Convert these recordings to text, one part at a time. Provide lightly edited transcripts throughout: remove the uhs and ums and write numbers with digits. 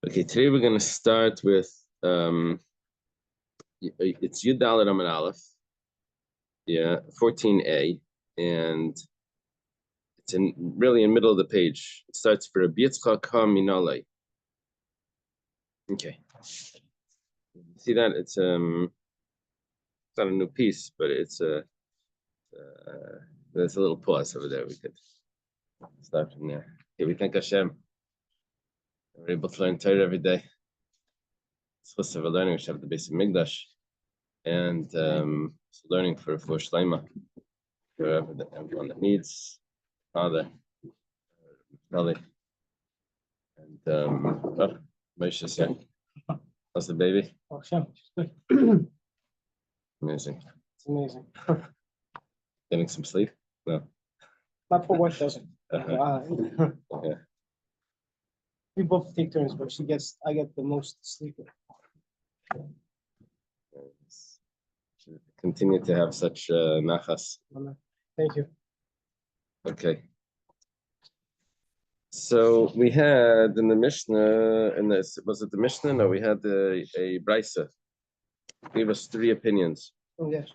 Okay, today we're going to start with it's Yud Dalet Amud Aleph, 14a, and it's really in the middle of the page. It starts for Rabbi Yitzchak HaMinalei. Okay, see that it's not a new piece, but it's there's a little pause over there. We could start from there. Okay, we thank Hashem. We're able to learn Torah every day. It's list of learning. We should have the basic Mikdash. And learning for Shleima, for everyone that needs, Father, Nelly, and Moshe's here. How's the baby? Oh, Shem, she's good. Amazing. It's amazing. Getting some sleep? No. Not for what doesn't. Yeah. We both take turns, but I get the most sleep. Continue to have such nachas. Thank you. Okay. So we had in the Mishnah, was it the Mishnah? No, we had a Brisa. Gave us three opinions. Oh, yes.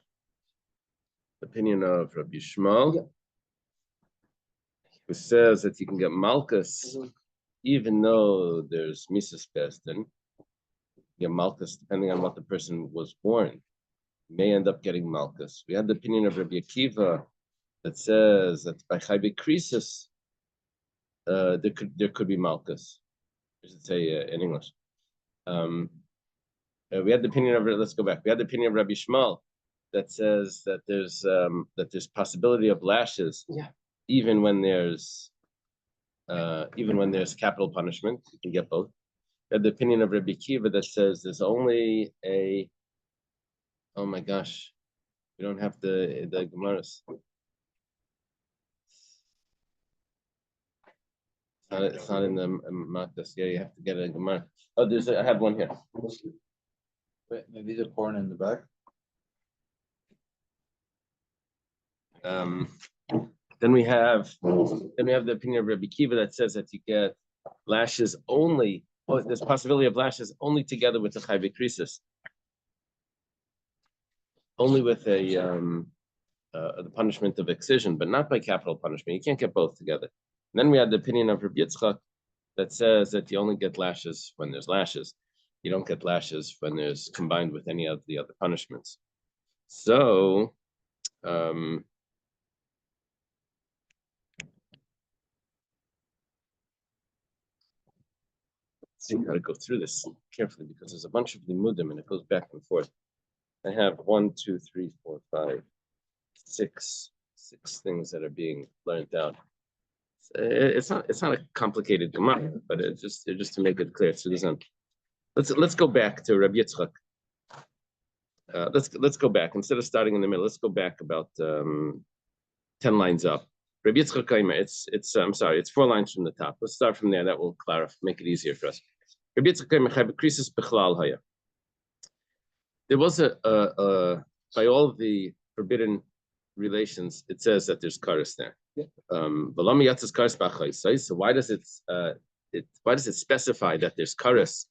Opinion of Rabbi Shmuel, yeah, who says that you can get Malkus even though there's Mises Bestin. You get Malkus depending on what the person was born. May end up getting Malkus. We had the opinion of Rabbi Akiva that says that by Chaybe Krisis, there could be Malkus. I should say in English. We had the opinion of, let's go back. We had the opinion of Rabbi Shmuel that says that there's possibility of lashes, even when there's capital punishment. You can get both. We had the opinion of Rabbi Akiva that says there's only a, oh my gosh, we don't have the Gemaras. It's not in the Makkos. Yeah, you have to get a Gemara. Oh, I have one here. Wait, maybe the corn in the back. Then we have the opinion of Rabbi Akiva that says that you get lashes only. Oh, there's possibility of lashes only together with the Chayve Krisis. Only with the punishment of excision, but not by capital punishment. You can't get both together. And then we had the opinion of Rabbi Yitzchak that says that you only get lashes when there's lashes. You don't get lashes when there's combined with any of the other punishments. So, let's see how to go through this carefully because there's a bunch of limudim and it goes back and forth. I have 1, 2, 3, 4, 5, 6 things that are being learned out. It's not a complicated Gemara, but it's just to make it clear. So let's go back to Rabbi Yitzchak. Let's go back instead of starting in the middle. Let's go back about 10 lines up. Rabbi Yitzchak, it's 4 lines from the top. Let's start from there. That will clarify, make it easier for us. Rabbi Yitzchak, there was by all the forbidden relations, it says that there's kares there. So why does it specify that there's kares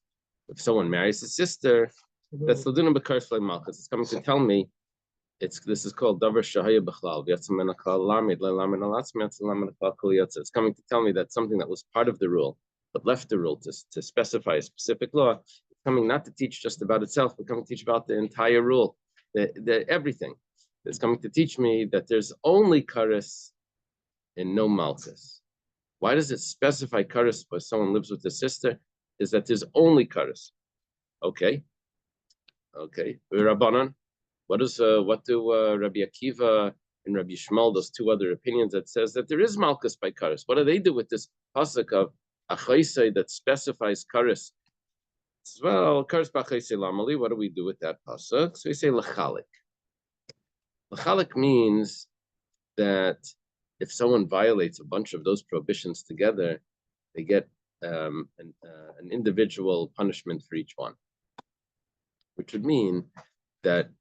if someone marries his sister? That's l'dunam b'kares v'lei malchus. It's coming to tell me this is called davar shahaya b'chlal. It's coming to tell me that something that was part of the rule but left the rule to specify a specific law. It's coming not to teach just about itself, but coming to teach about the entire rule, the everything. It's coming to teach me that there's only kares and no malchus. Why does it specify kares when someone lives with a sister? Is that there's only kares? Okay. Rabbanan. What do Rabbi Akiva and Rabbi Shmuel, those two other opinions that says that there is malchus by kares? What do they do with this pasuk of achaisei that specifies kares? Well, kares b'achaisei lamali. What do we do with that pasuk? So we say lachalik. Lachalik means that if someone violates a bunch of those prohibitions together, they get an individual punishment for each one, which would mean that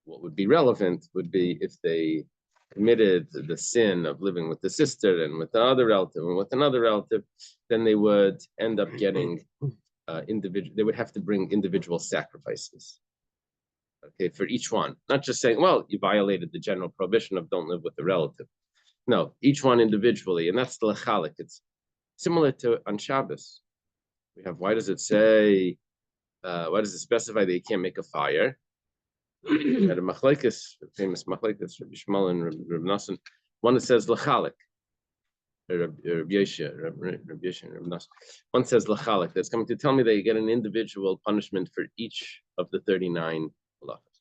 what would be relevant would be if they committed the sin of living with the sister and with the other relative and with another relative, then they would end up getting individual. They would have to bring individual sacrifices. Okay, for each one, not just saying, well, you violated the general prohibition of don't live with a relative. No, each one individually, and that's the lechalik. It's similar to on Shabbos. We have, why does it say, why does it specify that you can't make a fire? At a machlekes, famous machlekes, Rabbi Shmuel and Rabbi Nassan, one that says lechalik. One says lachalik. That's coming to tell me that you get an individual punishment for each of the 39 halachas.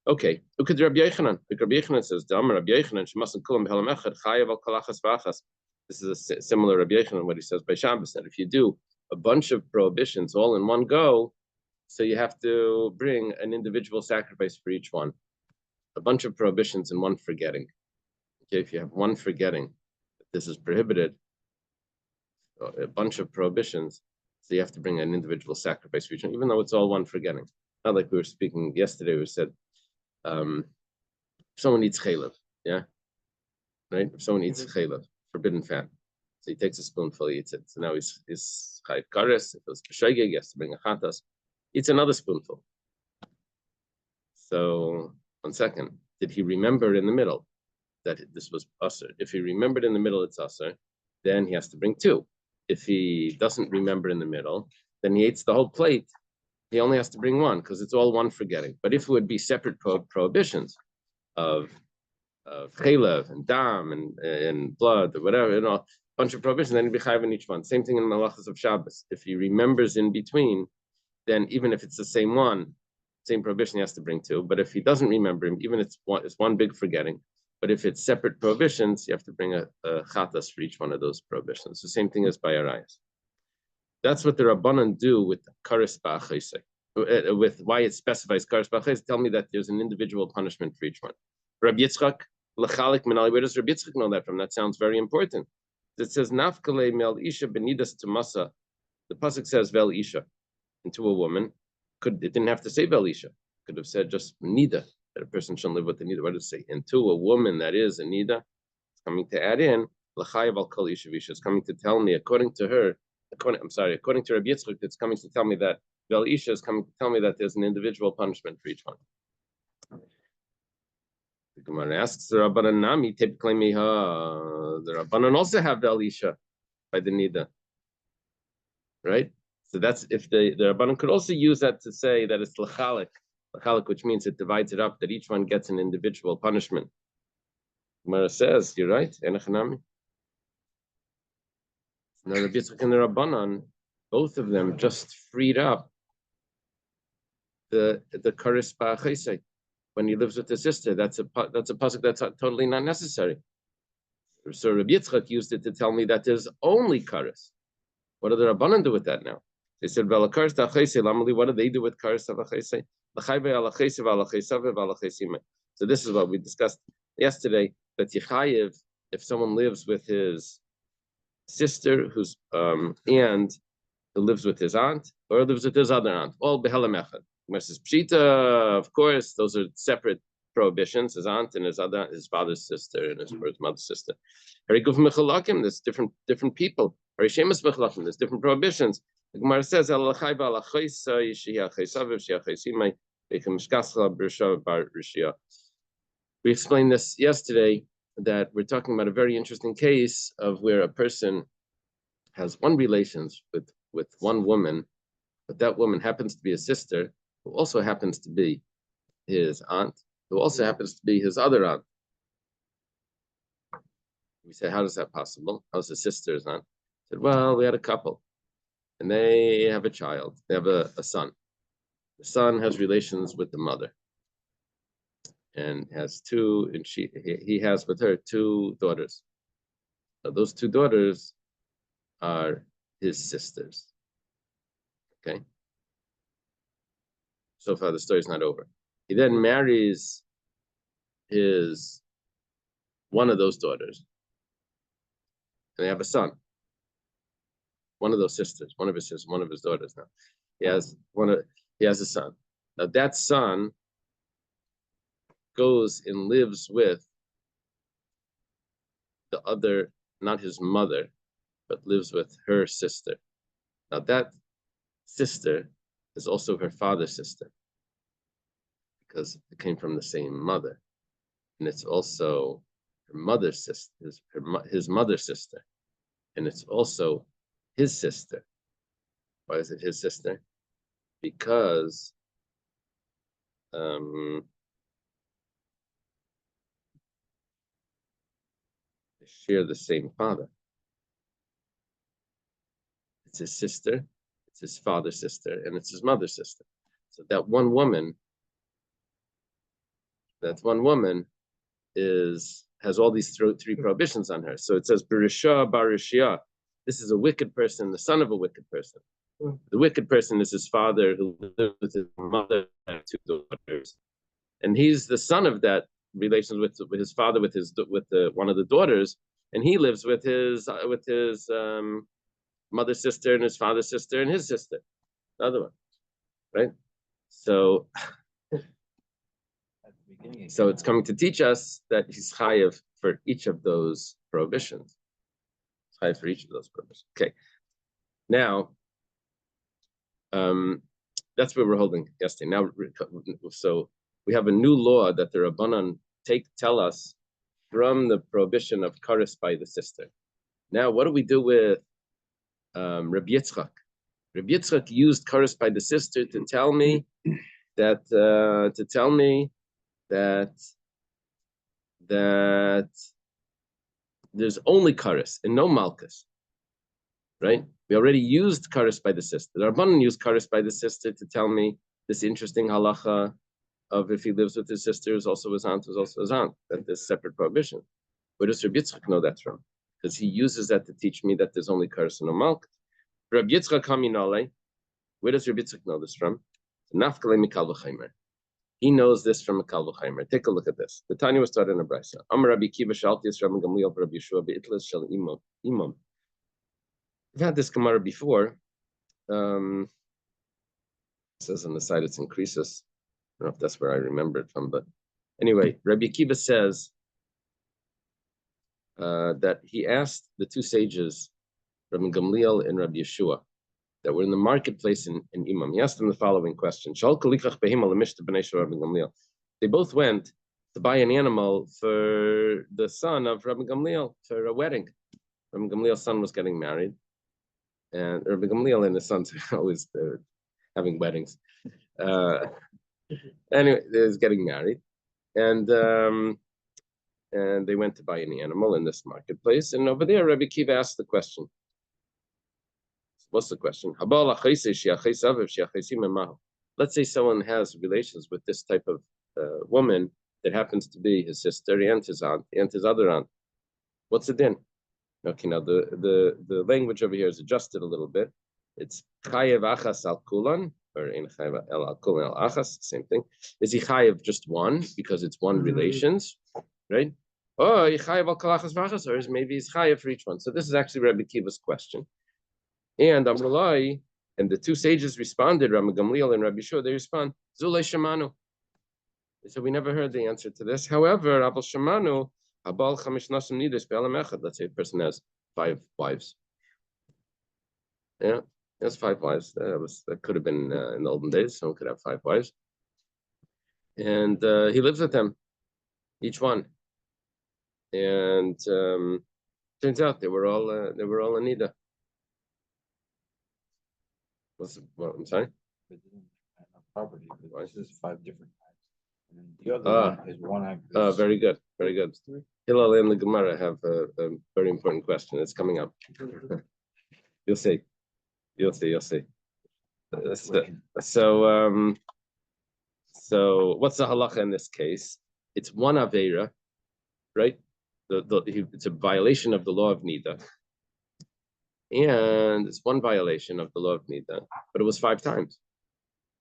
Okay. Look at Rabbi Yochanan. Rabbi Yochanan says, Rabbi Yochanan, shemasan kulam b'helam echad chayav al kalachas v'achas. This is a similar Rabbi Yochanan, what he says by Shabbos, that if you do a bunch of prohibitions all in one go, so you have to bring an individual sacrifice for each one. A bunch of prohibitions and one forgetting. Okay, if you have one forgetting, this is prohibited, a bunch of prohibitions, so you have to bring an individual sacrifice for each one, even though it's all one forgetting. Not like we were speaking yesterday, we said, someone eats chaylev, yeah? Right? If someone eats chaylev, forbidden fat, so he takes a spoonful, he eats it. So now he's chayiv kares, if it was b'shegeg, he has to bring a chatas, eats another spoonful. So, 1 second, did he remember in the middle that this was usher? If he remembered in the middle it's usher, then he has to bring 2. If he doesn't remember in the middle, then he eats the whole plate. He only has to bring 1 because it's all one forgetting. But if it would be separate prohibitions of chaylev and dam and blood or whatever, a bunch of prohibitions, then he'd be chayiv in each one. Same thing in malachas of Shabbos. If he remembers in between, then even if it's the same one, same prohibition, he has to bring 2. But if he doesn't remember him, even it's one big forgetting. But if it's separate prohibitions, you have to bring a chatas for each one of those prohibitions. The same thing as by arayas. That's what the Rabbanan do with kares ba'achesek. With why it specifies kares ba'achesek, tell me that there's an individual punishment for each one. Rabbi Yitzchak, lechalik minali, where does Rabbi Yitzchak know that from? That sounds very important. It says, nafkale mel isha benidas tamasa. The pasuk says vel isha, into a woman. It didn't have to say vel isha. Could have said just nida, that a person shouldn't live with a nida. What does it say? Into a woman that is a nida. It's coming to add in l'chayav al kol isha v'isha. It's coming to tell me, according to Rabbi Yitzchak, it's coming to tell me that vel isha is coming to tell me that there's an individual punishment for each one. The Gemara asks the Rabbanan Nami, typically the Rabbanan also have vel isha by the nida, right? So that's if the Rabbanan could also use that to say that it's l'chalik, which means it divides it up, that each one gets an individual punishment. Gemara says, you're right, enachanami. Now Rabbi Yitzchak and the Rabbanan, both of them just freed up the kares ba'achesek. When he lives with his sister, that's a pasuk that's totally not necessary. So Rabbi Yitzchak used it to tell me that there's only kares. What do the Rabbanan do with that now? They said, what do they do with kares ba'achesek? So this is what we discussed yesterday, that Yechayev, if someone lives with his sister who's and who lives with his aunt or lives with his other aunt, all behelam echad. Says pshita, of course, those are separate prohibitions. His aunt and his father's sister and his mother's sister. There's different people. There's different prohibitions. The Gemara says, we explained this yesterday, that we're talking about a very interesting case of where a person has one relations with one woman, but that woman happens to be a sister, who also happens to be his aunt, who also happens to be his other aunt. We say, how is that possible? How's his sister's aunt? I said, well, we had a couple, and they have a child. They have a son. The son has relations with the mother, and has he has with her 2 daughters. So those 2 daughters are his sisters. Okay. So far, the story's not over. He then marries one of those daughters, and they have a son. One of those sisters, one of his daughters. Now, he has a son. Now that son goes and lives with the other, not his mother, but lives with her sister. Now that sister is also her father's sister because it came from the same mother, and it's also her mother's sister, his mother's sister, and it's also his sister. Why is it his sister? Because they share the same father. It's his sister, it's his father's sister, and it's his mother's sister. So that one woman has all these three prohibitions on her. So it says Berisha Barishia. This is a wicked person, the son of a wicked person. The wicked person is his father who lives with his mother and two daughters, and he's the son of that relation with his father with one of the daughters, and he lives with his mother's sister and his father's sister and his sister, the other one, right? So it's coming to teach us that he's chayav for each of those prohibitions. He's chayav for each of those prohibitions. Okay. Now, that's where we're holding yesterday. Now, so we have a new law that the Rabbanan tell us from the prohibition of kares by the sister. Now, what do we do with Rabbi Yitzchak? Rabbi Yitzchak used kares by the sister to tell me that there's only kares and no malchus, right? We already used kares by the sister. The Rabbanan used kares by the sister to tell me this interesting halacha of if he lives with his sister, is also his aunt, that there's separate prohibition. Where does Rabbi Yitzchak know that from? Because he uses that to teach me that there's only kares and no malchus. Rabbi Yitzchak Kaminale, where does Rabbi Yitzchak know this from? Nafkale mikal v'chaymer. He knows this from a kal v'chaymer. Take a look at this. The Tanya was started in a brisa. Amar Rabbi Kiva shaltius Rabbi Gamliel Rabbi Yeshua beitlas shel imam. We've had this Gemara before. It says on the side it's in Krisus. I don't know if that's where I remember it from, but anyway, Rabbi Kiva says that he asked the two sages, Rabbi Gamliel and Rabbi Yeshua, that were in the marketplace in Imam. He asked them the following question. They both went to buy an animal for the son of Rabbi Gamliel for a wedding. Rabbi Gamliel's son was getting married. And Rabbi Gamliel and his sons are always having weddings. Anyway, they was getting married. And they went to buy an animal in this marketplace. And over there, Rabbi Kiva asked the question. What's the question? Let's say someone has relations with this type of woman that happens to be his sister and his aunt and his other aunt. What's the din? Okay, now the language over here is adjusted a little bit. It's chayev achas al kulan, or in chayev al kulan al achas, same thing. Is he chayev just one because it's one relations, right? Oh, he chayev al kol achas v'achas, or maybe he's chayev for each one. So this is actually Rabbi Kiva's question. And Amrulai and the two sages responded, Rabbi Gamliel and Rabbi Shua, they respond, Zulay Shemanu. They said, we never heard the answer to this. However, Abel Shemanu, Abal Chamish Nashim Nidus Be'alam Echad. Let's say a person has 5 wives. Yeah, he has 5 wives. That could have been in the olden days. Someone could have 5 wives. And he lives with them, each one. And turns out they were all Anida. I'm sorry? Property, because this is 5 different types. And then the other one is one. Very good, very good. Hillel and the Gemara have a very important question. It's coming up. You'll see. So what's the halacha in this case? It's one aveira, right? It's a violation of the law of nida. And it's one violation of the law of nida, but it was 5 times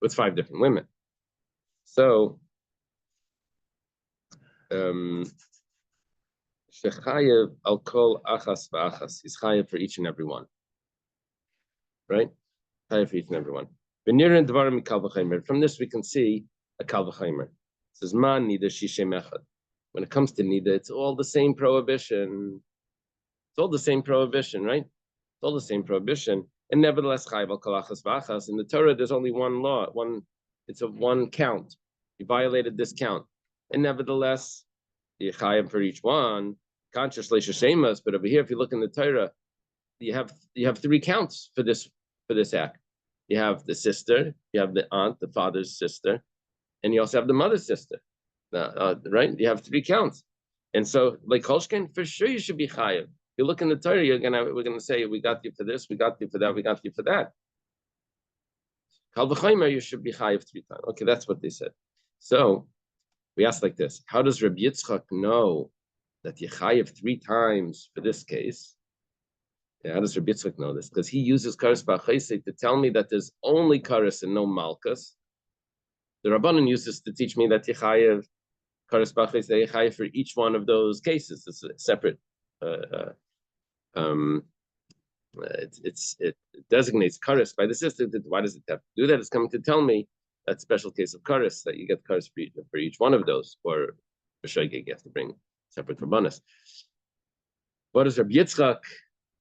with 5 different women. So, shechayev al kol achas v'achas, is chayev for each and every one, right? Chayev for each and every one. V'nirin dvarim kal v'chaymer. From this we can see a kal v'chaymer. It says man nida shishem echad. When it comes to nida, it's all the same prohibition. It's all the same prohibition, right? It's all the same prohibition. And nevertheless, chayiv al kalachas v'achas. In the Torah, there's only one law. It's a one count. You violated this count, and nevertheless, you chayiv for each one. Consciously sheshemas, but over here, if you look in the Torah, you have three counts for this act. You have the sister, you have the aunt, the father's sister, and you also have the mother's sister. Right? You have three counts, and so like Kolshkin, for sure you should be chayiv. You look in the Torah, we're gonna say we got you for this, we got you for that, we got you for that. Kal v'chaymer, you should be chayiv 3 times. Okay, that's what they said. So we asked like this: how does Rabbi Yitzchak know that you chayiv 3 times for this case? Yeah, how does Rabbi Yitzchak know this? Because he uses kares b'achayse to tell me that there's only kares and no malchus. The Rabbanan uses to teach me that you chayiv kares b'achayse, you chayiv for each one of those cases. It's a separate. It designates kares by the sister. Why does it have to do that? It's coming to tell me that special case of kares, that you get kares for each one of those, or b'shogeg you have to bring separate rabbanos. What does Rabbi Yitzchak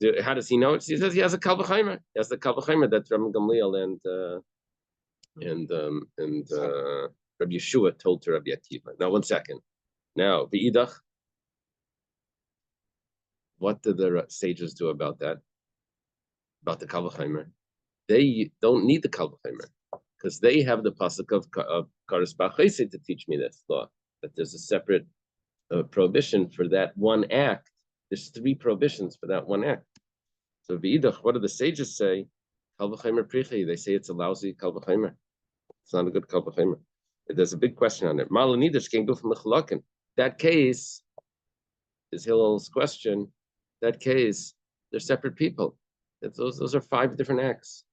do? How does he know it? He says he has a kal v'chaymer. He has the kal v'chaymer that Rabbi Gamliel and Rabbi Yeshua told to Rabbi Akiva. Now, 1 second. Now, v'idach. What did the sages do about that? About the kal v'chaymer? They don't need the kal v'chaymer because they have the pasuk of kares b'achayse to teach me this law, that there's a separate prohibition for that one act. There's 3 prohibitions for that one act. So v'idach, what do the sages say? Kal v'chaymer prichi. They say it's a lousy kal v'chaymer. It's not a good kal v'chaymer. There's a big question on it. Malanidish can go from the chalakin. That case is Hillel's question. That case, they're separate people. Those are 5 different acts.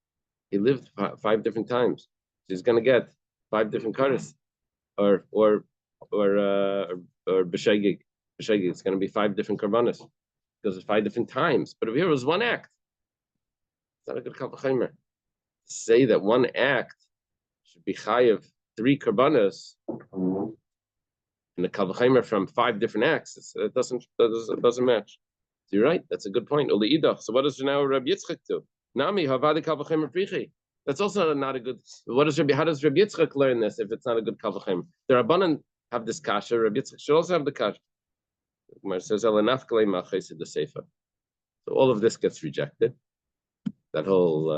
He lived 5 different times. So he's going to get 5 different kares, or b'shogeg. B'shogeg, it's going to be 5 different karbanos because it's 5 different times. But over here it was 1 act. It's not a good kal v'chaymer. Say that 1 act should be chayiv 3 karbanos and the kal v'chaymer from 5 different acts. It doesn't match. So you're right. That's a good point. So what does now Rabbi Yitzchak do? Nami havadi kal v'chaymer prichi. That's also not a good. How does Rabbi Yitzchak learn this if it's not a good kal v'chaymer? The Rabbanan have this kasha. Rabbi Yitzchak should also have the kasha. Gemara says elanafkalei ma'chaysid the sefer. So all of this gets rejected. That whole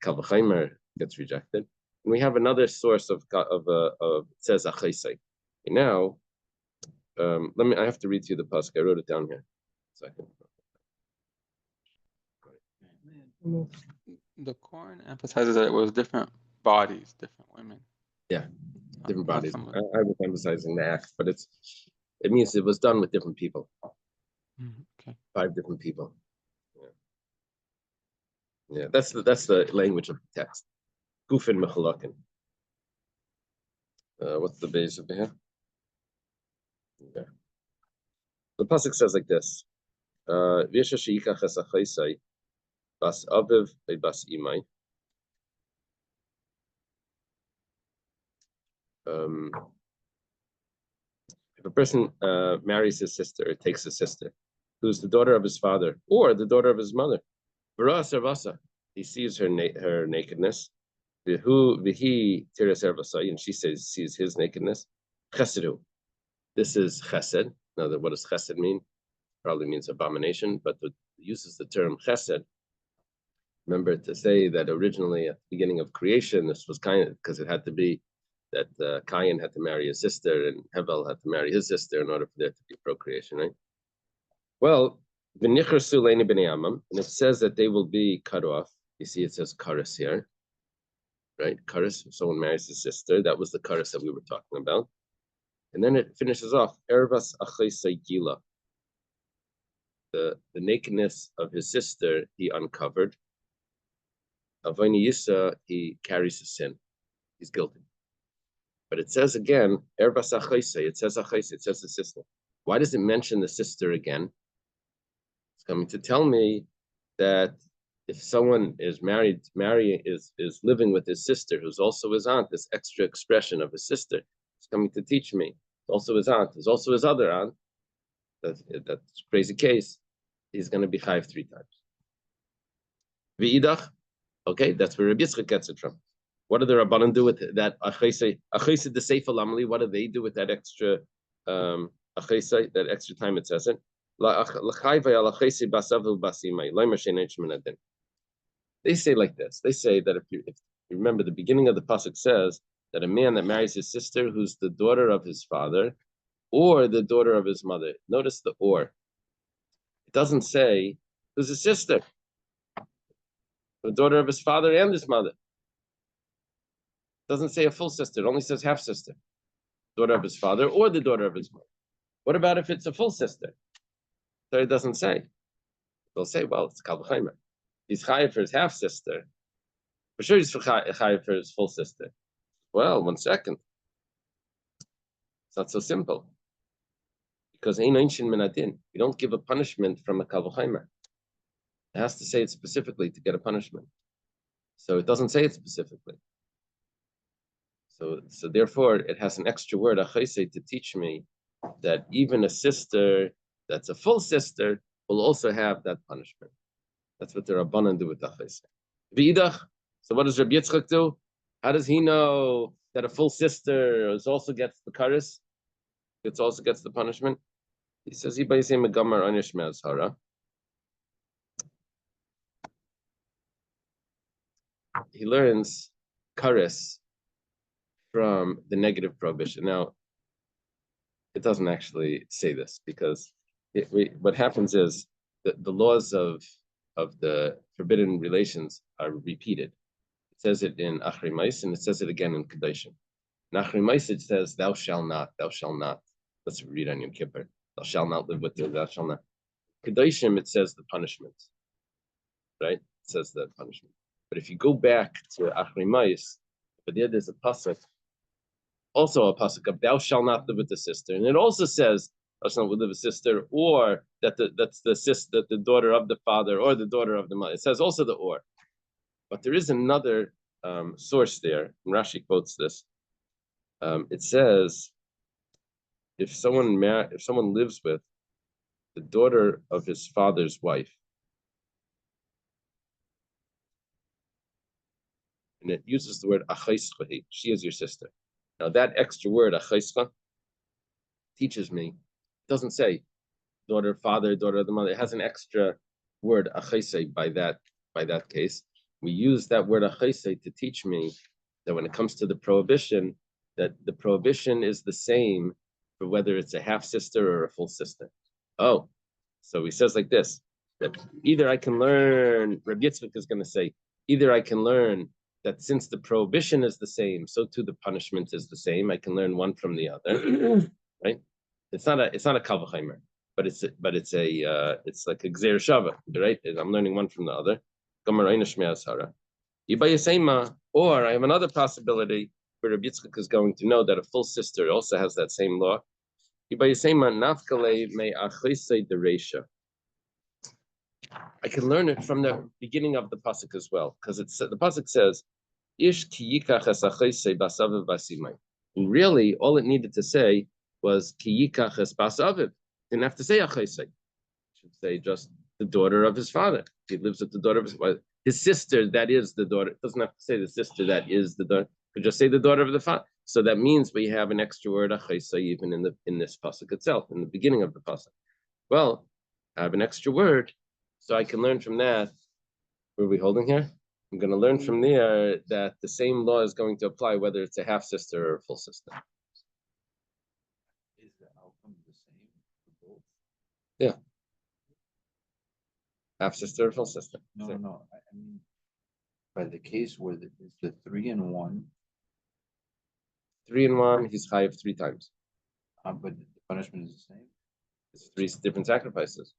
kal v'chaymer gets rejected. And we have another source of it says achaysay. Now, I have to read to you the pasuk. I wrote it down here. Second. The Quran emphasizes that it was different bodies, different women. Yeah, different bodies. I was emphasizing the act, but it means it was done with different people. Okay. 5 different people. Yeah, that's the language of the text. Gufin mechalakin. What's the base of here? Yeah. The pasuk says like this: "V'yesha sheikach es achaysai bas aviv bas imai." If a person marries his sister, or takes his sister, who's the daughter of his father or the daughter of his mother, he sees her nakedness. Vihi tiras ervasai, and she sees his nakedness. Chesedu. This is chesed. Now, what does chesed mean? Probably means abomination, but uses the term chesed. Remember to say that originally at the beginning of creation, this was kind of because it had to be that Cain had to marry his sister and Hevel had to marry his sister in order for there to be procreation, right? Well, and it says that they will be cut off. You see, it says kares here, right? Kares, if someone marries his sister, that was the kares that we were talking about. And then it finishes off, ervas achaysai gila. The nakedness of his sister, he uncovered. Avayni Yisa, he carries his sin. He's guilty. But it says again, ervas achaysai, it says achaysai, it says the sister. Why does it mention the sister again? It's coming to tell me that if someone is is living with his sister, who's also his aunt, this extra expression of his sister, it's coming to teach me. It's also his aunt. It's also his other aunt. That's crazy case. He's going to be chayiv 3 times. V'idach, Okay, that's where Rabbi Yitzchak gets it from. What do the Rabbanan do with that achayse the seifa lamli? What do they do with that extra achayse, that extra time it says it? They say like this. They say that if you remember, the beginning of the pasuk says that a man that marries his sister, who's the daughter of his father, or the daughter of his mother. Notice the or. It doesn't say who's his sister, the daughter of his father and his mother. It doesn't say a full sister. It only says half sister, daughter of his father or the daughter of his mother. What about if it's a full sister? So it doesn't say. They'll say, well, it's kal v'chomer. He's chayav for his half sister. For sure, he's chayav for his full sister. Well, 1 second. It's not so simple. Because ein einshin min adin. You don't give a punishment from a kal v'chomer. It has to say it specifically to get a punishment. So it doesn't say it specifically. So therefore, it has an extra word, achayse, to teach me that even a sister that's a full sister will also have that punishment. That's what the Rabbanan do with achayse. V'idach. So what does Rabbi Yitzchak do? How does he know that a full sister also gets the karis? It also gets the punishment. He says, he learns karis from the negative prohibition. Now, it doesn't actually say this because what happens is that the laws of the forbidden relations are repeated. It says it in Achri Mais and it says it again in Kedoshim. In Achri Mais it says, thou shalt not, thou shalt not. Let's read on Yom Kippur. Thou shalt not live with her, thou shalt not. Kedoshim, it says the punishment. Right? It says the punishment. But if you go back to Achri Mais, but there's a pasuk, also a pasuk of thou shalt not live with the sister, and it also says thou shalt not live with a sister, or that's the sister, the daughter of the father, or the daughter of the mother. It says also the or, but there is another source there. And Rashi quotes this. It says if someone lives with the daughter of his father's wife, and it uses the word achaischa, she is your sister. Now that extra word achaischa teaches me, it doesn't say daughter, father, daughter of the mother. It has an extra word achaisei by that case. We use that word achaisei to teach me that when it comes to the prohibition, that the prohibition is the same for whether it's a half sister or a full sister. Oh, so he says like this, that either I can learn, Rabbi Yitzchak is going to say, either I can learn that since the prohibition is the same, so too the punishment is the same. I can learn one from the other, right? It's not a kal v'chomer, but it's like a gzeir shava, right? I'm learning one from the other. Or I have another possibility where Rabbi Yitzchak is going to know that a full sister also has that same law. I can learn it from the beginning of the pasuk as well, because the pasuk says, "Ish ki yikach es achayse basaviv basimai." And really, all it needed to say was ki yikach es basaviv. Didn't have to say achayse. It should say just the daughter of his father. He lives with the daughter of his sister. That is the daughter. It doesn't have to say the sister. That is the daughter. Could just say the daughter of the father. So that means we have an extra word achayse even in this pasuk itself, in the beginning of the pasuk. Well, I have an extra word. So I can learn from that. What are we holding here? I'm going to learn from there that the same law is going to apply whether it's a half sister or a full sister. Is the outcome the same for both? Yeah. Half sister or full sister. No, I mean, by the case where it's the 3 and 1. 3 and 1, he's chayiv 3 times. But the punishment is the same. It's 3 different sacrifices.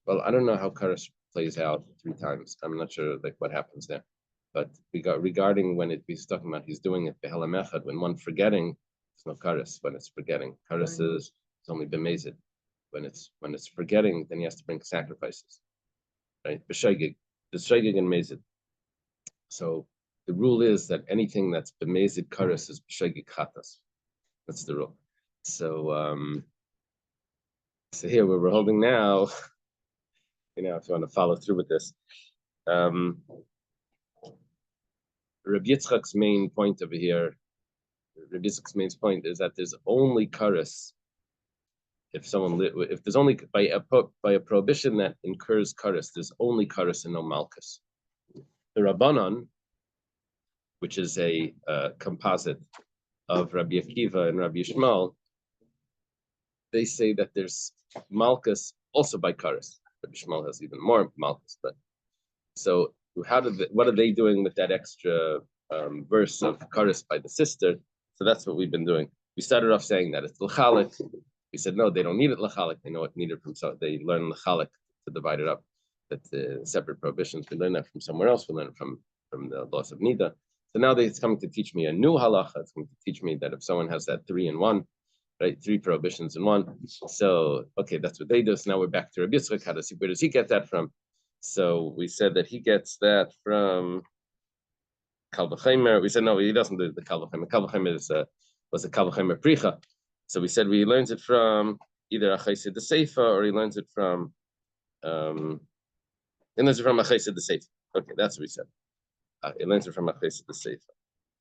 Well, I don't know how karas plays out 3 times. I'm not sure what happens there. But regarding when he's talking about he's doing it behelam echad, when one forgetting, it's no karas. When it's forgetting, karas is only b'mezid. When it's forgetting, then he has to bring sacrifices, right? B'shaygig and mezid. So the rule is that anything that's b'mezid karas is b'shaygig chatas. That's the rule. So here where we're holding now. if you want to follow through with this. Rabbi Yitzchak's main point over here, Rabbi Yitzchak's main point is that there's only kares if there's only by a prohibition that incurs kares, there's only kares and no malchus. The Rabbanan, which is a composite of Rabbi Akiva and Rabbi Yishmael, they say that there's malchus also by kares. Rabbi Yishmael has even more malchus, but so what are they doing with that extra verse of kares by the sister? So that's what we've been doing. We started off saying that it's l'chalik. We said no, they don't need it l'chalik. They know it needed from so they learn l'chalik to divide it up. That's separate prohibitions. We learn that from somewhere else. We learn it from the laws of nida. So now it's coming to teach me a new halacha. It's going to teach me that if someone has that 3 in 1, right, 3 prohibitions in 1. So okay, that's what they do. So now we're back to Rabbi Yitzchak. Where does he get that from? So we said that he gets that from Kal V'Chomer. We said no, he doesn't do the Kal V'Chomer. Kal V'Chomer was a Kal V'Chomer Pricha. So we said he learns it from either Achaysid the Seifa or he learns it from Achaysid the Seifa. Okay, that's what we said. He learns it from Achaysid the Seifa.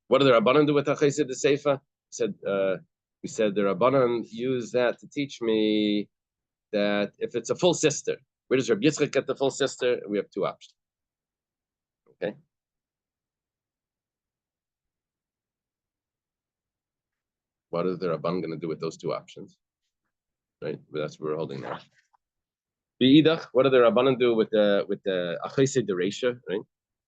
What do the Rabbanan do with Achaysid the Seifa? We said the Rabbanan use that to teach me that if it's a full sister, where does Rabbi Yitzchak get the full sister? We have 2 options. Okay. What is the Rabban going to do with those 2 options? Right, that's what we're holding now. B'idach, what do the Rabbanan do with the Achaysid the Reisha? Right,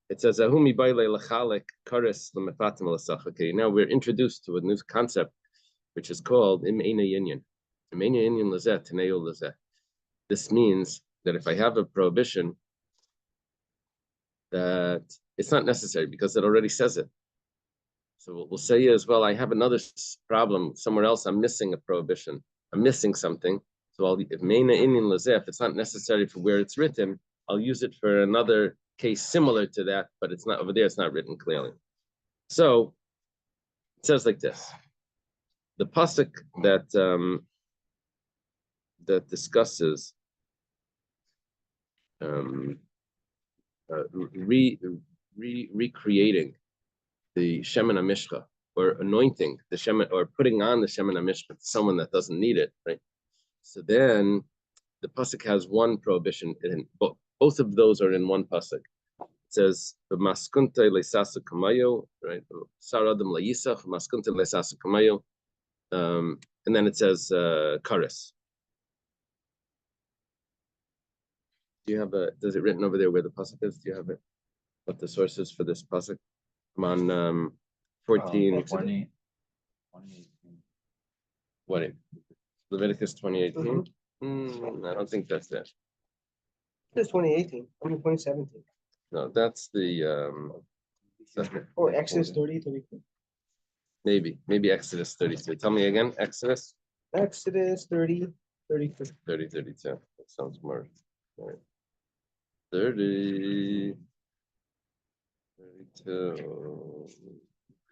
it says Ahumi baile lachalek kares lemefatim l'sach. Okay, now we're introduced to a new concept, which is called im eina yinyan. Im eina yinyan lazeh teneu lazeh. This means that if I have a prohibition, that it's not necessary because it already says it. So what we'll say is, well, I have another problem somewhere else. I'm missing a prohibition. I'm missing something. So if meina inyan lazeh, if it's not necessary for where it's written, I'll use it for another case similar to that, but it's not over there. It's not written clearly. So it says like this: the pasuk that that discusses recreating the Shemen HaMishcha, or anointing the Shemen, or putting on the Shemen HaMishcha to someone that doesn't need it, right? So then the pasuk has one prohibition in both of those are in one pasuk. It says "Maskunte leisasu kamayo," right? Saradam leisach maskunte leisasu kamayo, and then it says kares. Do you have does it written over there where the pasuk is? Do you have it? What the source is for this pasuk? I'm on 14. 2018. What? Leviticus 2018. I don't think that's it. It's 2018, I mean 2017. No, that's the Or Exodus 30, 32. maybe Exodus 33. Tell me again, Exodus Exodus 30, 32. 32. That sounds more right. 32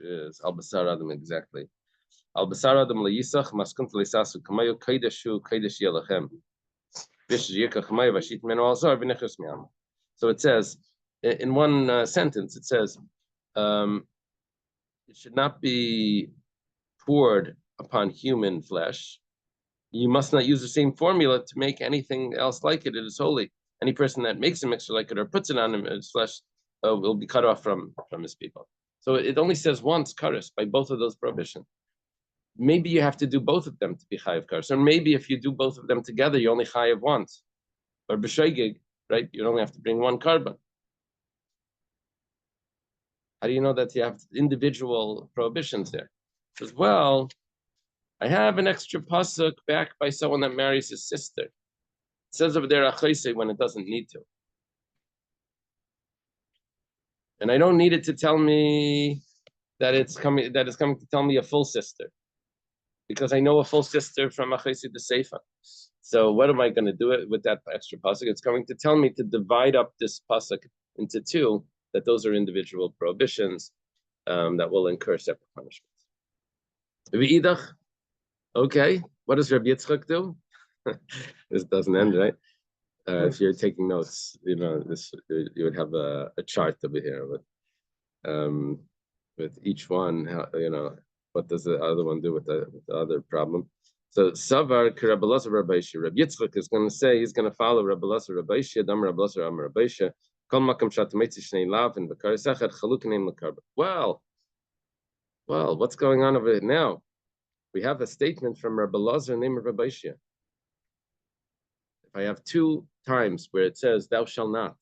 is Al Basar Adam exactly. Al Basar Adam leYisach maskunt leisasu kamayo kaideshu kaidesh yelachem. So it says in one sentence, it says it should not be poured upon human flesh. You must not use the same formula to make anything else like it. It is holy. Any person that makes a mixture like it or puts it on his flesh will be cut off from his people. So it only says once kares by both of those prohibitions. Maybe you have to do both of them to be chayav kares, or maybe if you do both of them together, you only chayav once. Or b'shoigig, right? You only have to bring 1 carbon. How do you know that you have individual prohibitions there? As well, I have an extra pasuk backed by someone that marries his sister. It says over there achayse when it doesn't need to. And I don't need it to tell me that it's coming to tell me a full sister. Because I know a full sister from Achaysid the Seifa. So what am I going to do it with that extra pasuk? It's going to tell me to divide up this pasuk into 2, that those are individual prohibitions that will incur separate punishments. Okay, what does Rabbi Yitzchak do? This doesn't end, right? If you're taking notes, this you would have a chart over here with each one. What does the other one do with the other problem? So Savar Rabbi Elazar Rabbi Yishia. Rabbi Yitzchak is going to say he's going to follow Rabbi Elazar Rabbi Yishia. Dam Rabbi Elazar Am Rabbi Yishia. Kol makam shatamitzi shnei lav and b'karis echad chaluk neim lekarba. Well, what's going on over here now? We have a statement from Rabbi Elazar named Rabbi Yishia. If I have two times where it says "Thou shalt not,"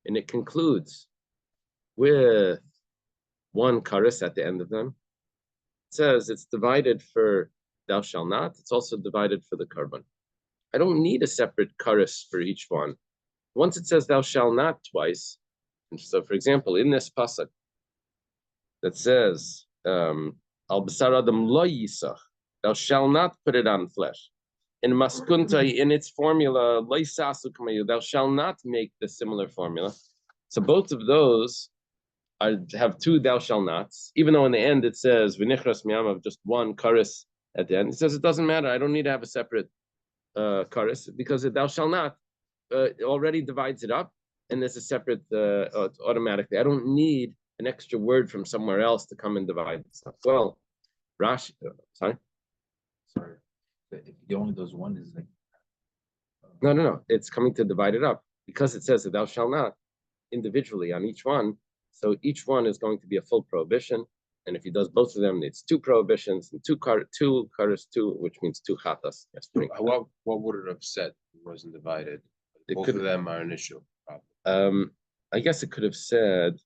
and it concludes with one karis at the end of them, it says it's divided for "Thou shalt not." It's also divided for the karban. I don't need a separate karis for each one. Once it says "Thou shalt not" twice, and so for example, in this pasuk that says "Al b'sar adam lo yisach," thou shalt not put it on flesh. In maskuntai, in its formula, lo yisasu kamayu, thou shalt not make the similar formula. So both of those have two "thou shalt nots, even though in the end it says v'nichras miyamav, just one karis at the end. It says it doesn't matter. I don't need to have a separate karis because "thou shalt not" already divides it up, and there's a separate automatically. I don't need an extra word from somewhere else to come and divide stuff. Well, Rashi, sorry. But if he only does one, is like No. It's coming to divide it up because it says that "thou shalt not" individually on each one. So each one is going to be a full prohibition, and if he does both of them, it's two prohibitions and two karas, which means two chatas. Yes, what would it have said? It wasn't divided. Both of them are an issue. I guess it could have said.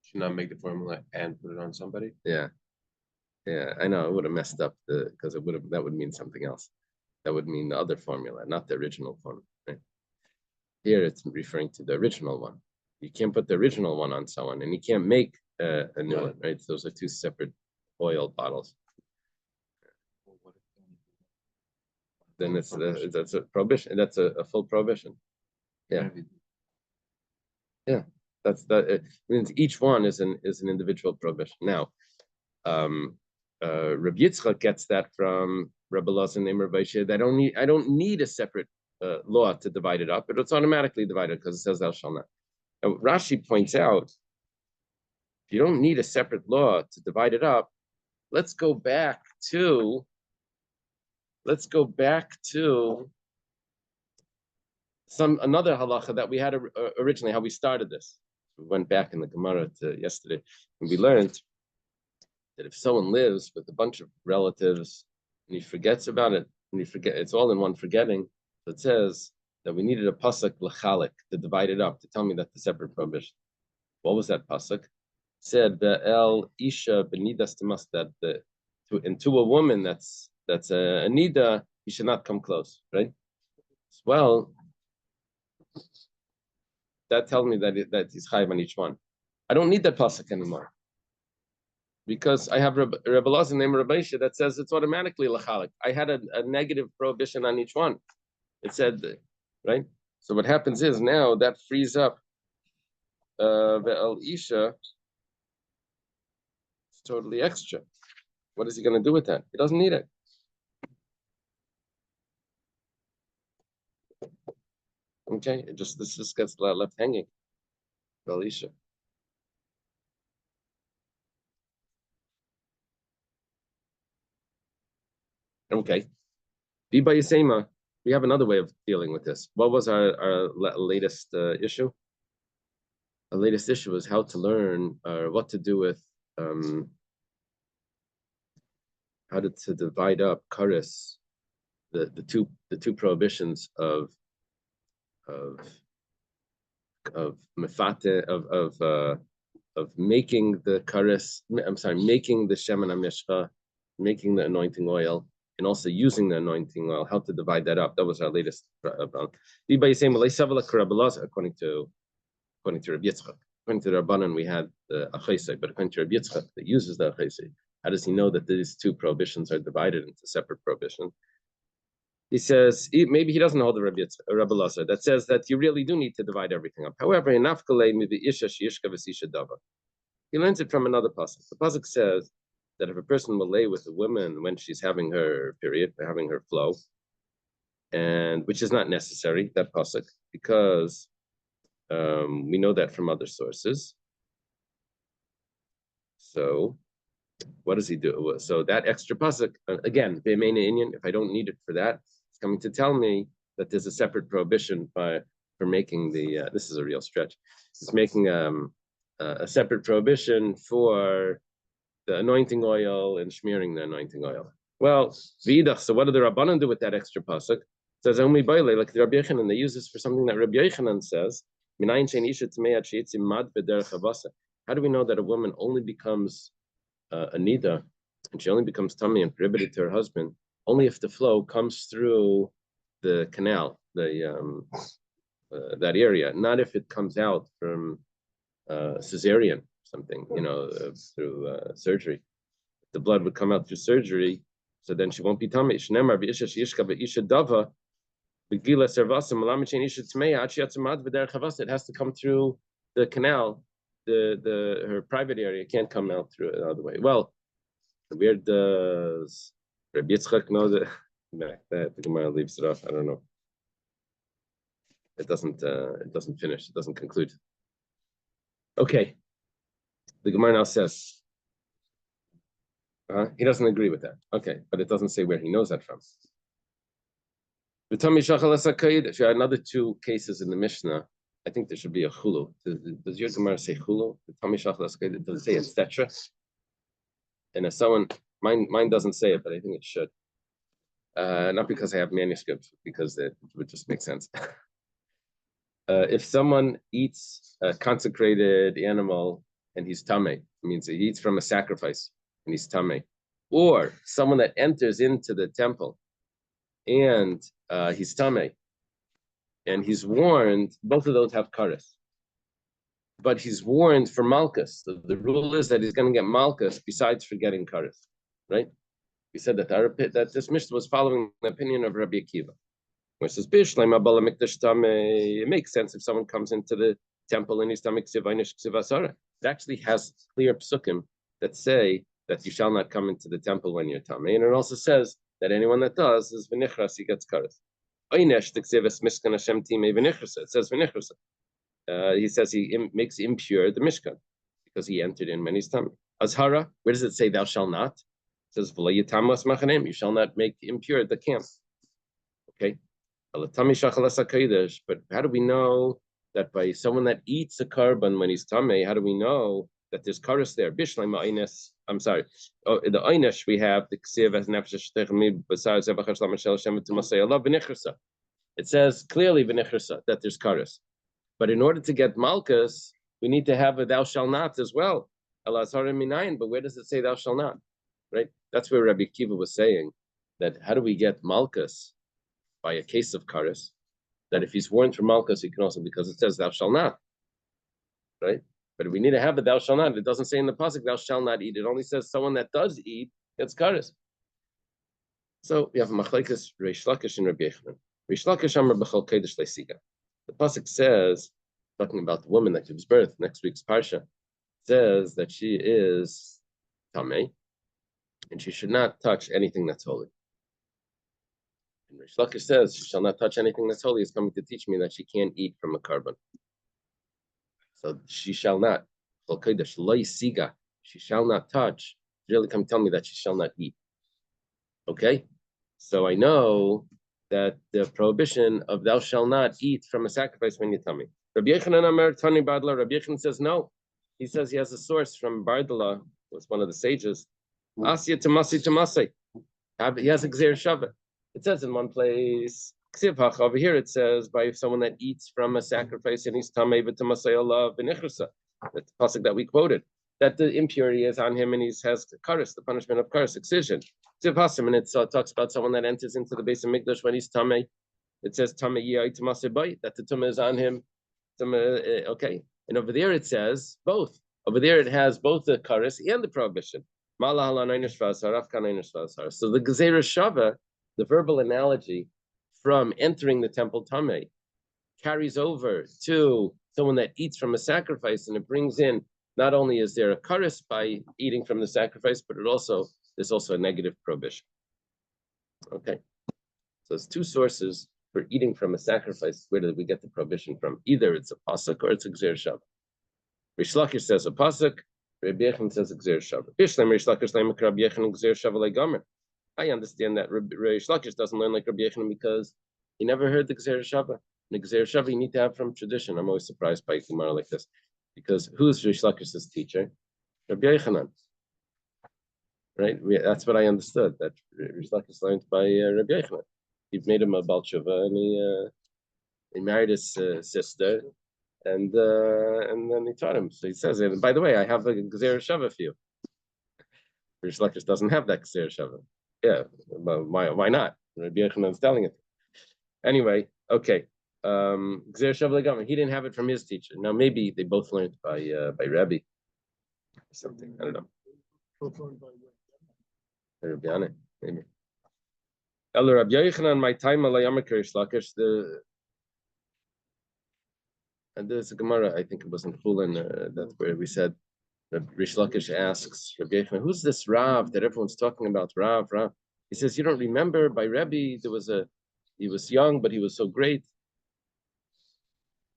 Should not make the formula and put it on somebody. Yeah, I know it would have messed up because that would mean something else. That would mean the other formula, not the original formula. Right? Here it's referring to the original one. You can't put the original one on someone, and you can't make a new one. Right? Those are two separate oil bottles. Then that's a prohibition. That's a full prohibition. Yeah. It means each one is an individual prohibition. Now, Rabbi Yitzchak gets that from Rabbi Elazar named Rabbi Yishia. I don't need a separate law to divide it up, but it's automatically divided because it says "thou shalt not." Now, Rashi points out if you don't need a separate law to divide it up, let's go back to another halacha that we had originally. How we started this. We went back in the Gemara to yesterday, and we learned that if someone lives with a bunch of relatives and he forgets about it, it's all in one forgetting. So it says that we needed a pasuk l'chalik to divide it up, to tell me that's a separate prohibition. What was that pasuk? It said el isha benidas temas, that to a woman that's a nida, you should not come close, right? Well, that tells me that he's chayiv on each one. I don't need that pasuk anymore because I have Rabbi Elazar named Rabbi Yishia that says it's automatically lachalik. I had a negative prohibition on each one. It said, right? So what happens is now that frees up the isha. It's totally extra. What is he going to do with that? He doesn't need it. Okay, this just gets left hanging. Isha. Okay. Biba Yisema, we have another way of dealing with this. What was our latest issue? Our latest issue was how to learn or what to do with how to divide up karis, the two prohibitions of mefate of making the karis. I'm sorry, making the shemen hamishcha, making the anointing oil, and also using the anointing oil. How to divide that up? That was our latest problem. According to Rabbi Yitzchak, according to the Rabbanan, we had the achaisei, but according to Rabbi Yitzchak, that uses the achaisei, how does he know that these two prohibitions are divided into separate prohibitions? He says maybe he doesn't hold the Rabbi Lazar that says that you really do need to divide everything up. However, in Nafkale isha sheyishka v'sisha dava, he learns it from another pasuk. The pasuk says that if a person will lay with a woman when she's having her period, having her flow, and which is not necessary, that pasuk, because we know that from other sources. So what does he do? So that extra pasuk, again, Be'emeina Inyan, if I don't need it for that, it's coming to tell me that there's a separate prohibition for making the, this is a real stretch, it's making a separate prohibition for the anointing oil and smearing the anointing oil. Well, Vidach, so what do the Rabbanan do with that extra pasuk? It says, only baile, like the Rabbi Yochanan, they use this for something that Rabbi Yochanan says, how do we know that a woman only becomes a nida, and she only becomes tummy and prohibited to her husband only if the flow comes through the canal, the that area, not if it comes out from cesarean something, through surgery. If the blood would come out through surgery, so then she won't be tummy. It has to come through the canal, her private area. It can't come out through the other way. Well, where does Rabbi Yitzchak know that the Gemara leaves it off? I don't know. It doesn't finish. It doesn't conclude. Okay. The Gemara now says he doesn't agree with that. Okay, but it doesn't say where he knows that from. If you had another two cases in the Mishnah, I think there should be a chulu. Does your Gemara say chulu? Does it say etc.? And if someone, mine doesn't say it, but I think it should. Not because I have manuscripts, because it would just make sense. If someone eats a consecrated animal and he's tamei, it means he eats from a sacrifice and he's tamei, or someone that enters into the temple and he's tamei, and he's warned, both of those have kares, but he's warned for malchus. So the rule is that he's going to get malchus besides for getting kares, right? We said that this Mishnah was following the opinion of Rabbi Akiva, where it says, it makes sense if someone comes into the temple and he's tamei ksiv einish ksiv asara. It actually has clear psukim that say that you shall not come into the temple when you're tamei, and it also says that anyone that does is v'nichras, he gets kares. It says v'nichrasa. He says he makes impure the Mishkan because he entered in when he's tamei. Azhara, where does it say thou shalt not? It says you shall not make impure the camp. Okay. But how do we know that by someone that eats a carbon when he's tamei, how do we know that there's kares there? I'm sorry. Oh, the einish we have the ksiv as nefesh besides v'nichrasa. It says clearly v'nichrasa that there's kares, but in order to get malchus, we need to have a thou shall not as well. But where does it say thou shall not? Right. That's where Rabbi Akiva was saying that. How do we get malchus by a case of kares? That if he's warned for malchus, he can also, because it says thou shall not. Right. But we need to have a thou shall not. It doesn't say in the pasuk thou shall not eat. It only says someone that does eat gets kares. So we have machlekes Reish Lakish and Rabbi Yochanan. Reish Lakish amar b'chol kodesh leisiga. The pasuk says, talking about the woman that gives birth, next week's parsha, says that she is tamei and she should not touch anything that's holy. And Reish Lakish says she shall not touch anything that's holy. Is coming to teach me that she can't eat from a carbon. So she shall not. She shall not touch. Really come tell me that she shall not eat. Okay? So I know that the prohibition of thou shall not eat from a sacrifice when you tell me. Rabbi Yochanan Amar Tani Bardala. Rabbi Yochanan says no. He says he has a source from Bardala, who was one of the sages. Asya Tamasi Tamasi. He has a Gzeir Shavah. It says in one place, over here it says by someone that eats from a sacrifice and he's tamei v'tamasei olav v'nichrasa. That's the pasuk that we quoted. That the impurity is on him and he has kares, the punishment of kares, excision. And it talks about someone that enters into the base of Mikdash when he's tamei. It says tamei yai tamasei bay, that the tumah is on him. Okay, and over there it says both. Over there it has both the kares and the prohibition. So the Gezeira Shava, the verbal analogy from entering the temple tamei carries over to someone that eats from a sacrifice, and it brings in, not only is there a karis by eating from the sacrifice, but there's also a negative prohibition. Okay, so it's two sources for eating from a sacrifice. Where did we get the prohibition from? Either it's a pasuk or it's a gzer shava. Rish Lakish says a pasuk, Rabbi Yechon says a gzer shava. Bishlam Rish Lakish leimak Rabbi Yechon gzer shava legamer. I understand that Rish Lakish doesn't learn like Rabbi Yechon because he never heard the gzer shava. The gzer shava you need to have from tradition. I'm always surprised by Gemara like this, because who's Rish Lakish's teacher? Rabbi Yechanan. Right? That's what I understood. That Rish Lakish learned by Rabbi Yechanan. He made him a Baal Tshuva, and he married his sister, and then he taught him. So he says, and by the way, I have a Gzer Shava for you. Rish Lakish doesn't have that Gzer Shava. Yeah, why not? Rabbi Yechanan's telling it. Anyway, okay. Gzer Shava Legamer. He didn't have it from his teacher. Now maybe they both learned by Rebbe or something. I don't know. Rabbi Yane, maybe. Elder Rabbi Yochanan, my time Alayamar Rish Lakish. And there's a Gemara, I think it was in Chulin, that's where we said that Rish Lakish asks Rabbi Yochanan, who's this Rav that everyone's talking about? Rav. He says, you don't remember by Rebbe, he was young, but he was so great.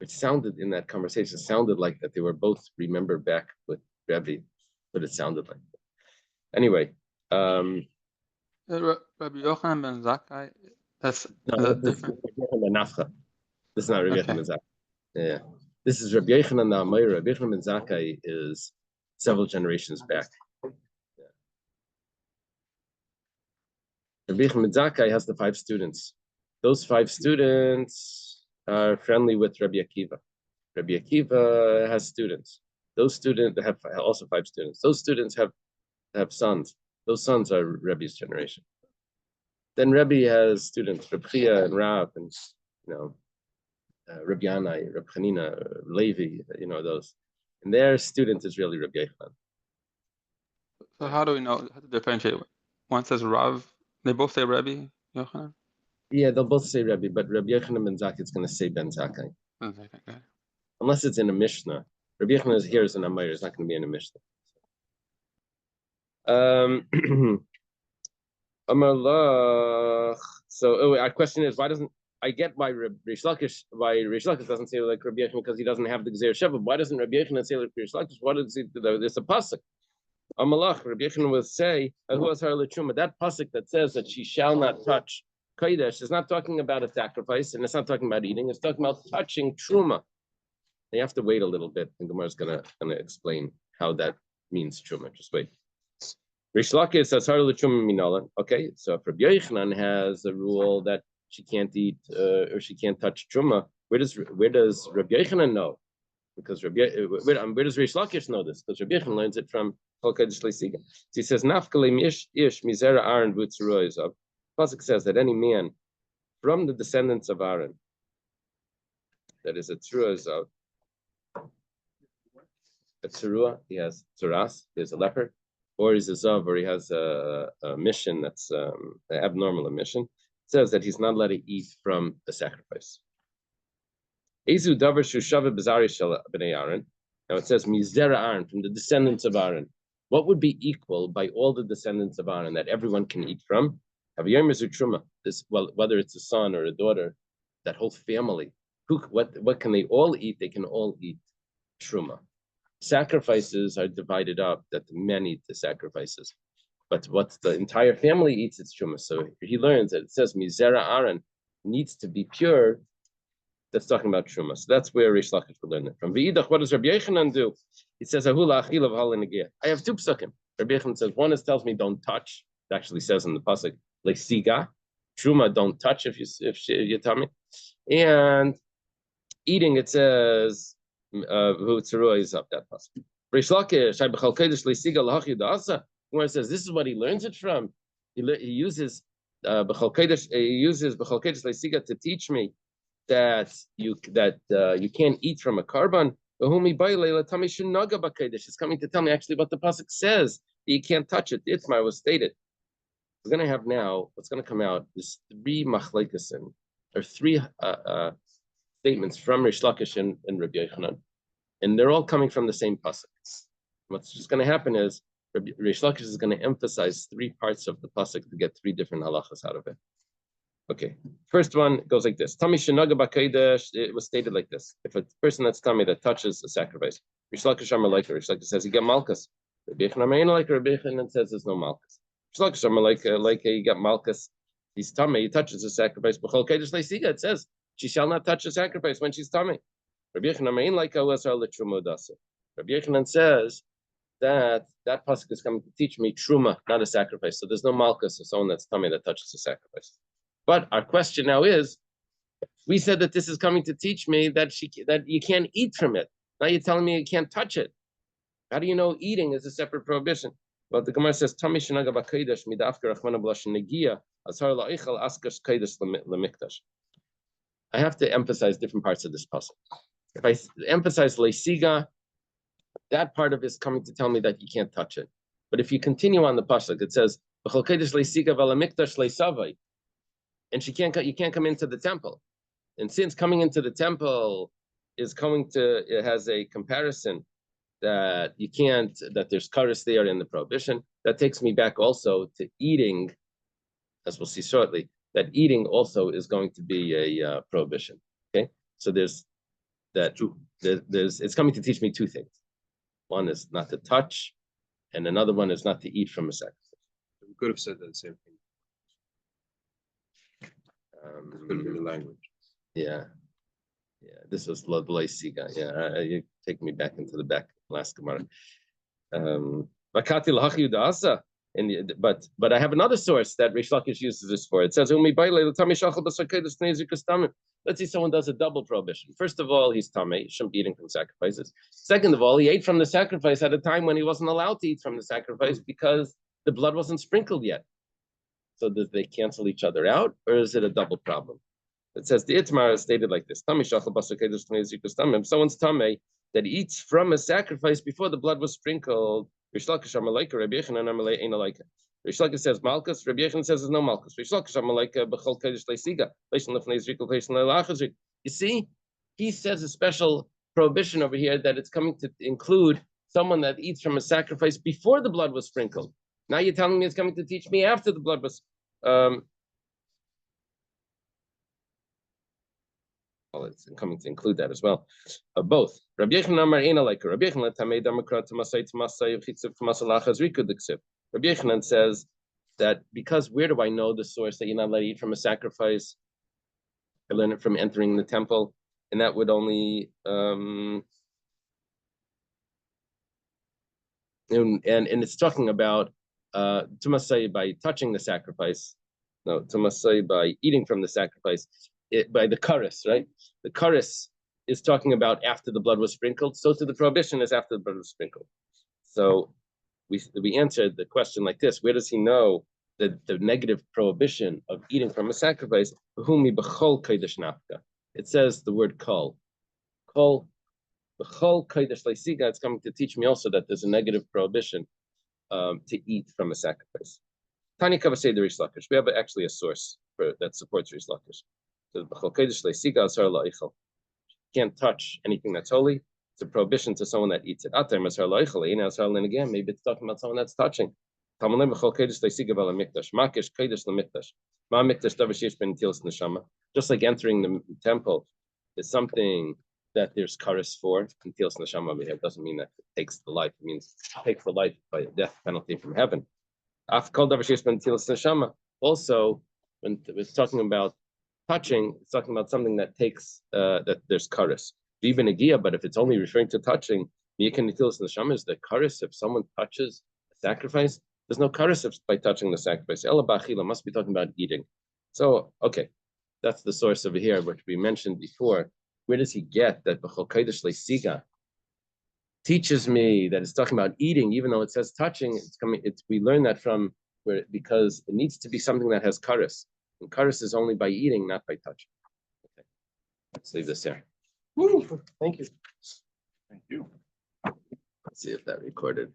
It sounded in that conversation, sounded like that they were both remember back with Rebbe, but it sounded like that. Anyway, Rabbi Yochanan ben Zakkai, that's different. This is not Rabbi Yochanan ben Zakkai. Yeah, this is Rabbi Yochanan the Amayra. Rabbi Yochanan ben Zakkai is several generations back. Yeah. Rabbi Yochanan ben Zakkai has the 5 students. Those 5 students are friendly with Rabbi Akiva. Rabbi Akiva has students. Those students have also 5 students. Those students have sons. Those sons are Rebbe's generation. Then Rebbe has students, Reb Chia and Rav, and Reb Yanai, Reb Chanina, Levi, those. And their student is really Reb Yochanan. So how do we know how to differentiate? One says Rav, they both say Rebbe Yochanan? Yeah, they'll both say Rebbe, but Rabbi Yochanan ben Zakkai is going to say ben Zakkai. Okay. Unless it's in a Mishnah. Rabbi Yochanan is here as an Amayr, it's not going to be in a Mishnah. So our question is, why doesn't I get why Rish Lakish doesn't say like Rabbi Yochanan because he doesn't have the Gzer Sheva? Why doesn't Rabbi Yochanan say like Rish Lakish? What does he do? There's a pasuk. Amalach, Rabbi Yochanan will say, who was her lechuma? That pasuk that says that she shall not touch Kodesh is not talking about a sacrifice, and it's not talking about eating. It's talking about touching truma. You have to wait a little bit, and Gemara is gonna explain how that means truma. Just wait. Rish Lakish says har l'truma minala. Okay, so if Rabbi Yochanan has a rule that she can't eat or she can't touch truma, where does Rabbi Yochanan know? Because where does Rish Lakish know this? Because Rabbi Yochanan learns it from Kol Kodesh Leisiga. So he says nafkalei ish mizera Aaron v'tzeruah. Pasuk says that any man from the descendants of Aaron, that is a tzeruah, he has tzuras, he has a leper, or he's a zav, or he has a mission that's an abnormal mission. It says that he's not allowed to eat from the sacrifice. Ezu davar shushava bezari shel bnei Aaron. Now it says mizera Aaron, from the descendants of Aaron. What would be equal by all the descendants of Aaron that everyone can eat from? This, well, whether it's a son or a daughter, that whole family, what can they all eat? They can all eat truma. Sacrifices are divided up, that the men eat the sacrifices, but what the entire family eats, it's truma. So he learns that it says mizera Aaron needs to be pure. That's talking about truma. So that's where Rish Lakish will learn it from. V'idach, what does Rabbi Yochanan do? He says ahula achil of halinagiyah. I have 2 psukim. Rabbi Yochanan says one tells me don't touch. It actually says in the pasuk like siga, truma, don't touch if you tell me, and eating it says v'tzeruah is up that pasuk. Rish Lakish shai b'chol kodesh leisiga lahachi da'asa. Where it says this is what he learns it from. He uses b'chol kodesh leisiga to teach me that you can't eat from a carbon. It's coming to tell me actually what the pasuk says. You can't touch it. The Itmar was stated. We're going to have now, what's going to come out is 3 machlekasim are three statements from Rish Lakish and Rabbi Yochanan, and they're all coming from the same pasuk. What's just going to happen is Rish Lakish is going to emphasize three parts of the pasuk to get three different halachas out of it. Okay, first one goes like this. Tami shenaga b'kodesh. It was stated like this: if a person that's tummy that touches a sacrifice, Rish Lakish Amar like Rish Lakish says he get malchus. Rabbi Yochanan like Rabbi Yochanan says there's no malchus. Rish Lakish Amar like he got malchus. He's tummy. He touches the sacrifice. B'chol kodesh leisiga. It says she shall not touch the sacrifice when she's tummy. Rabbi Yochanan like Awasar letruma dasa. Rabbi Yochanan says that pasuk is coming to teach me truma, not a sacrifice. So there's no malchus of someone that's tummy that touches the sacrifice. But our question now is, we said that this is coming to teach me that you can't eat from it. Now you're telling me you can't touch it. How do you know eating is a separate prohibition? Well, the Gemara says, "Tami shenaga b'kodesh midafka rachmana b'lashon negia azhar la'ichal askas kodesh lemikdash." I have to emphasize different parts of this pasuk. If I emphasize leisiga, that part of it is coming to tell me that you can't touch it. But if you continue on the pasuk, it says, "B'chol kodesh leisiga v'lemikdash leisavai," and you can't come into the temple. And since coming into the temple it has a comparison that you can't, that there's kares there in the prohibition, that takes me back also to eating, as we'll see shortly, that eating also is going to be a prohibition. Okay, so there's it's coming to teach me two things. One is not to touch, and another one is not to eat from a sacrifice. We could have said that the same thing. It could have been the language. Yeah. This was Lodlai Siga. Yeah, you take me back into the back last Gemara. But I have another source that Rish Lakish uses this for. It says, let's say someone does a double prohibition. First of all, he's tamei, he shouldn't be eating from sacrifices. Second of all, he ate from the sacrifice at a time when he wasn't allowed to eat from the sacrifice because the blood wasn't sprinkled yet. So do they cancel each other out, or is it a double problem? It says the Itmar is stated like this: if someone's tamei that eats from a sacrifice before the blood was sprinkled, Rish Lakish says malchus, Rabbi Yochanan says there's no malchus. You see, he says a special prohibition over here that it's coming to include someone that eats from a sacrifice before the blood was sprinkled. Now you're telling me it's coming to teach me after the blood was. Well, it's coming to include that as well. Both. Rabbi Yochanan Amar Eina like Rabbi Yochanan Tamei Damakra Tamasai Tamasai Chitziv Tamasalachas Rikud Diksiv. Rabbi Yochanan says that because where do I know the source that you're not allowed to eat from a sacrifice? I learned it from entering the temple, and that would only and it's talking about Tamasai by touching the sacrifice. No, Tamasai by eating from the sacrifice. By the kares, right? The kares is talking about after the blood was sprinkled. So to the prohibition is after the blood was sprinkled. So we answered the question like this: where does he know the negative prohibition of eating from a sacrifice? It says the word kol. Kol b'chol kodesh leisiga. It's coming to teach me also that there's a negative prohibition to eat from a sacrifice. Tani Kavasei the Rish Lakish. We have actually a source that supports Rish Lakish. Can't touch anything that's holy. It's a prohibition to someone that eats it. Again, maybe it's talking about someone that's touching. Just like entering the temple is something that there's kares for. Netilas neshama over here doesn't mean that it takes the life. It means take the life by a death penalty from heaven. Also, when it's talking about touching, it's talking about something that takes that there's kares. Even a gia, but if it's only referring to touching, netilas neshama is the kares. If someone touches a sacrifice, there's no kares by touching the sacrifice. Ela b'achila must be talking about eating. So okay, that's the source over here, which we mentioned before. Where does he get that b'chol kodesh leisiga teaches me that it's talking about eating, even though it says touching? We learn that from because it needs to be something that has kares. And kares is only by eating, not by touching. Okay. Let's leave this here. Thank you. Thank you. Let's see if that recorded.